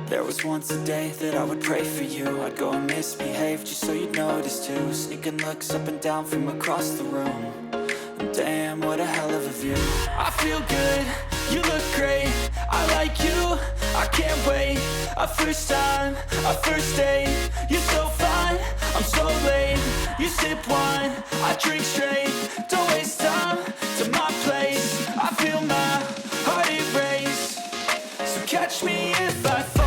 There was once a day that I would pray for you. I'd go and misbehave just so you'd notice too. Sneaking looks up and down from across the room. And damn, what a hell of a view. I feel good, you look great, I like you, I can't wait. A first time, a first date, you're so fine, I'm so late. You sip wine, I drink straight, don't waste time to my place. I feel my heart erase, so catch me if I fall.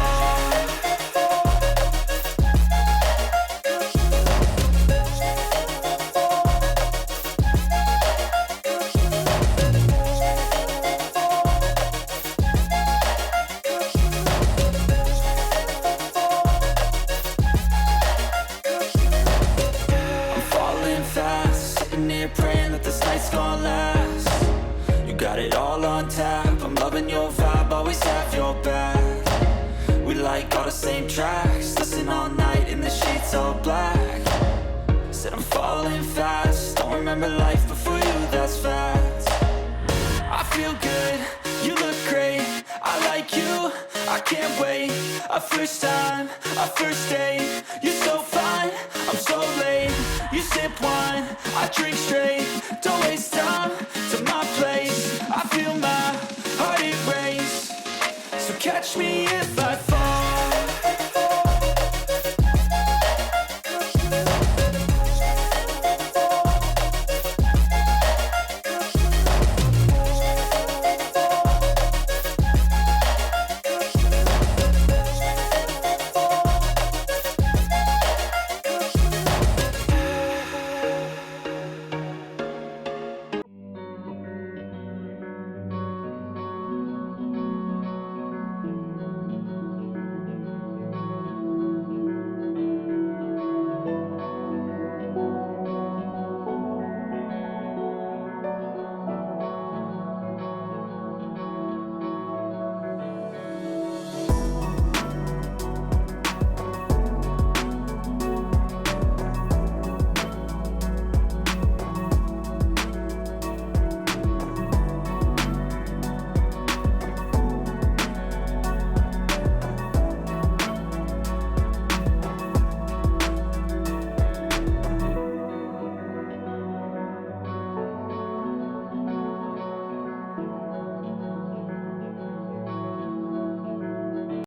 Praying that this night's gonna last. You got it all on tap, I'm loving your vibe, always have your back. We like all the same tracks, listen all night in the sheets all black. Said I'm falling fast, don't remember life before you, that's fact. I feel good, you look great, I like you, I can't wait. A first time, a first date, you're so fine, I'm so late. You sip wine, I drink straight, don't waste time to my place. I feel my heart erase, so catch me if I fall.